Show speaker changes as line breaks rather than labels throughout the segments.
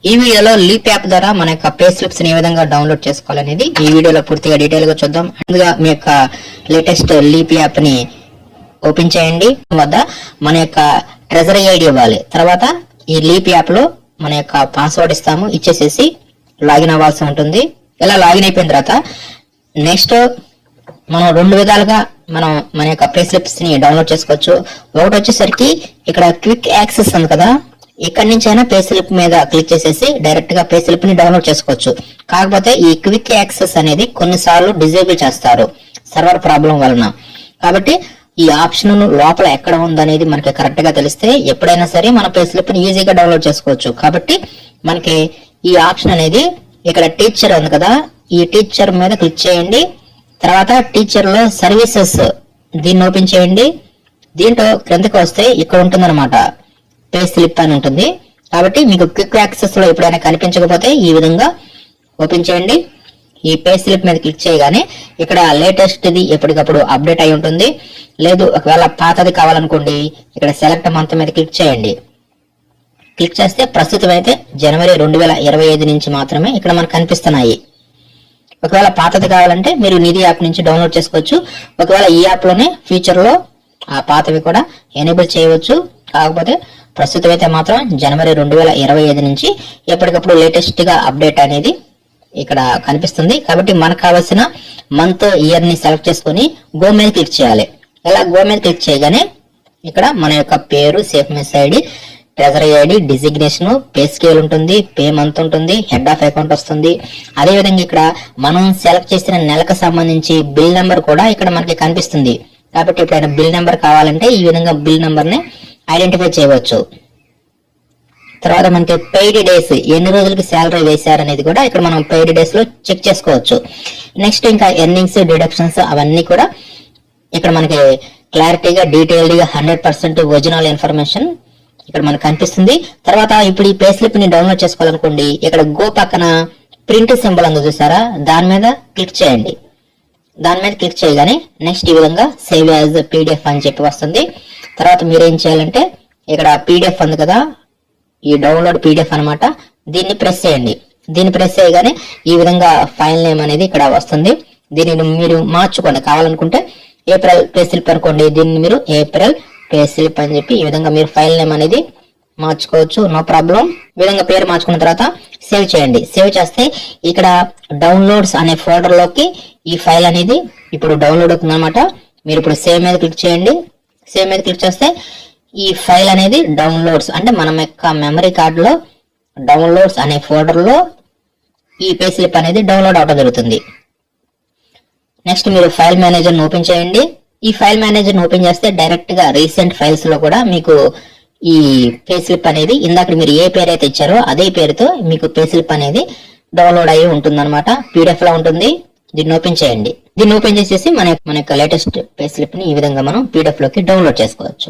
ఈ వీడియోలో leap app ద్వారా మన యొక్క పే స్లిప్స్ ని ఏ విధంగా డౌన్లోడ్ చేసుకోవాలనేది ఈ వీడియోలో పూర్తిగా డీటెయిల్ గా చూద్దాం. ముందుగా మీ యొక్క లేటెస్ట్ లీప్ యాప్ ని ఓపెన్ చేయండి. వద్ద మన యొక్క ట్రెజరీ ఐడి ఇవ్వాలి. తర్వాత ఈ లీప్ యాప్ లో మన యొక్క పాస్వర్డ్ ఇస్తాము. ఇచ్చేసేసి లాగిన్ అవ్వాల్సి ఉంటుంది. ఇలా లాగిన్ అయిపోయిన తర్వాత నెక్స్ట్ మనం రెండు విధాలుగా మనం మన యొక్క పే స్లిప్స్ ని డౌన్లోడ్ చేసుకోవచ్చు. ఒకటి వచ్చేసరికి ఇక్కడ క్విక్ యాక్సెస్ ఉంది కదా, ఇక్కడ నుంచి అయినా పే స్లిప్ మీద క్లిక్ చేసేసి డైరెక్ట్ గా పే స్లిప్ ని డౌన్లోడ్ చేసుకోవచ్చు. కాకపోతే ఈ క్విక్ యాక్సెస్ అనేది కొన్నిసార్లు డిజేబుల్ చేస్తారు సర్వర్ ప్రాబ్లం వలన. కాబట్టి ఈ ఆప్షన్ లోపల ఎక్కడ ఉందనేది మనకి కరెక్ట్ గా తెలిస్తే ఎప్పుడైనా సరే మన పే స్లిప్ ని ఈజీగా డౌన్లోడ్ చేసుకోవచ్చు. కాబట్టి మనకి ఈ ఆప్షన్ అనేది ఇక్కడ టీచర్ ఉంది కదా, ఈ టీచర్ మీద క్లిక్ చేయండి. తర్వాత టీచర్ లో సర్వీసెస్ దీన్ని ఓపెన్ చేయండి. దీంట్లో క్రిందకి వస్తే ఇక్కడ ఉంటుందన్నమాట పే స్లిప్ అని ఉంటుంది. కాబట్టి మీకు క్విక్ యాక్సెస్ లో ఎప్పుడైనా కనిపించకపోతే ఈ విధంగా ఓపెన్ చేయండి. ఈ పే స్లిప్ మీద క్లిక్ చేయగానే ఇక్కడ లేటెస్ట్ ది ఎప్పటికప్పుడు అప్డేట్ అయి ఉంటుంది. లేదు ఒకవేళ పాతది కావాలనుకోండి, ఇక్కడ సెలెక్ట్ మంత్ మీద క్లిక్ చేయండి. క్లిక్ చేస్తే ప్రస్తుతం అయితే జనవరి 2025 నుంచి మాత్రమే ఇక్కడ మనకు కనిపిస్తున్నాయి. ఒకవేళ పాతది కావాలంటే మీరు నిధి యాప్ నుంచి డౌన్లోడ్ చేసుకోవచ్చు. ఒకవేళ ఈ యాప్ లోనే ఫ్యూచర్ లో ఆ పాతవి కూడా ఎనేబుల్ చేయవచ్చు. కాకపోతే ప్రస్తుతం అయితే మాత్రం జనవరి 2025 నుంచి ఎప్పటికప్పుడు లేటెస్ట్ గా అప్డేట్ అనేది ఇక్కడ కనిపిస్తుంది. కాబట్టి మనకు కావాల్సిన మంత్ ఇయర్ ని సెలెక్ట్ చేసుకుని గో మీద క్లిక్ చేయాలి. ఇలా గో మీద క్లిక్ చేయగానే ఇక్కడ మన యొక్క పేరు, safe mess ID, treasury ID, designation, pay scale ఉంటుంది, పే మంత్ ఉంటుంది, హెడ్ ఆఫ్ అకౌంట్ వస్తుంది. అదే విధంగా ఇక్కడ మనం సెలెక్ట్ చేసిన నెలకు సంబంధించి బిల్ నెంబర్ కూడా ఇక్కడ మనకి కనిపిస్తుంది. కాబట్టి ఎప్పుడైనా బిల్ నెంబర్ కావాలంటే ఈ విధంగా బిల్ నెంబర్ ని ఐడెంటిఫై చేయవచ్చు. తర్వాత మనకి పెయిడ్ డేస్, ఎన్ని రోజులకి శాలరీ వేశారనేది కూడా ఇక్కడ మనం పెయిడ్ డేస్ లో చెక్ చేసుకోవచ్చు. నెక్స్ట్ ఇంకా ఎర్నింగ్స్, డిడక్షన్స్ అవన్నీ కూడా ఇక్కడ మనకి క్లారిటీగా డీటెయిల్డ్ గా 100% ఒరిజినల్ ఇన్ఫర్మేషన్ ఇక్కడ మనకు కనిపిస్తుంది. తర్వాత ఇప్పుడు ఈ పే స్లిప్ ని డౌన్లోడ్ చేసుకోవాలనుకోండి, ఇక్కడ గో పక్కన ప్రింట్ సింబల్ ఉంది చూసారా, దాని మీద క్లిక్ చేయండి. దాని మీద క్లిక్ చేయగానే నెక్స్ట్ ఈ విధంగా సేవ్ యాజ్ పీడిఎఫ్ అని చెప్పి వస్తుంది. తర్వాత మీరు ఏం చేయాలంటే ఇక్కడ పీడిఎఫ్ ఉంది కదా, ఈ డౌన్లోడ్ పీడిఎఫ్ అన్నమాట, దీన్ని ప్రెస్ చేయండి. దీన్ని ప్రెస్ చేయగానే ఈ విధంగా ఫైల్ నేమ్ అనేది ఇక్కడ వస్తుంది. దీనిని మీరు మార్చుకోండి. కావాలనుకుంటే ఏప్రిల్ పే స్లిప్ అనుకోండి, దీన్ని మీరు ఏప్రిల్ పే స్లిప్ అని చెప్పి ఈ విధంగా మీరు ఫైల్ నేమ్ అనేది మార్చుకోవచ్చు, నో ప్రాబ్లం. ఈ విధంగా పేరు మార్చుకున్న తర్వాత సేవ్ చేయండి. సేవ్ చేస్తే ఇక్కడ డౌన్లోడ్స్ అనే ఫోల్డర్ లోకి ఈ ఫైల్ అనేది ఇప్పుడు డౌన్లోడ్ అవుతుంది అనమాట. మీరు ఇప్పుడు సేవ్ మీద క్లిక్ చేయండి. సేవ్ మీద క్లిక్ చేస్తే ఈ ఫైల్ అనేది డౌన్లోడ్స్ అంటే మన యొక్క మెమరీ కార్డ్ లో డౌన్లోడ్స్ అనే ఫోల్డర్ లో ఈ పే స్లిప్ అనేది డౌన్లోడ్ అవడం జరుగుతుంది. నెక్స్ట్ మీరు ఫైల్ మేనేజర్ ఓపెన్ చేయండి. ఈ ఫైల్ మేనేజర్ ఓపెన్ చేస్తే డైరెక్ట్ గా రీసెంట్ ఫైల్స్ లో కూడా మీకు ఈ పే స్లిప్ అనేది ఇందాక మీరు ఏ పేరు అయితే ఇచ్చారో అదే పేరుతో మీకు పే స్లిప్ అనేది డౌన్లోడ్ అయ్యి ఉంటుంది అనమాట. పీడిఎఫ్ లో ఉంటుంది. దీన్ని ఓపెన్ చేయండి. దీన్ని ఓపెన్ చేసేసి మన యొక్క లేటెస్ట్ పే స్లిప్ ని ఈ విధంగా మనం పీడిఎఫ్ లోకి డౌన్లోడ్ చేసుకోవచ్చు.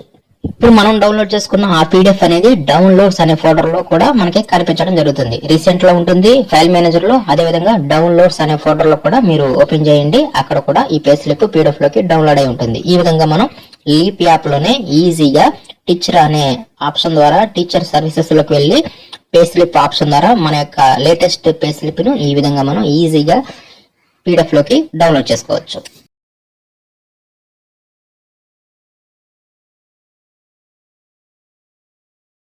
ఇప్పుడు మనం డౌన్లోడ్ చేసుకున్న ఆ పీడిఎఫ్ అనేది డౌన్లోడ్స్ అనే ఫోల్డర్ లో కూడా మనకి కనిపించడం జరుగుతుంది. రీసెంట్ లో ఉంటుంది ఫైల్ మేనేజర్ లో, అదే విధంగా డౌన్లోడ్స్ అనే ఫోల్డర్ లో కూడా మీరు ఓపెన్ చేయండి. అక్కడ కూడా ఈ పే స్లిప్ పీడిఎఫ్ లోకి డౌన్లోడ్ అయి ఉంటుంది. ఈ విధంగా మనం లీప్ యాప్ లోనే ఈజీగా టీచర్ అనే ఆప్షన్ ద్వారా టీచర్ సర్వీసెస్ లోకి వెళ్లి పే స్లిప్ ఆప్షన్ ద్వారా మన యొక్క లేటెస్ట్ పే స్లిప్ ను ఈ విధంగా మనం ఈజీగా పీడిఎఫ్ లోకి డౌన్లోడ్ చేసుకోవచ్చు.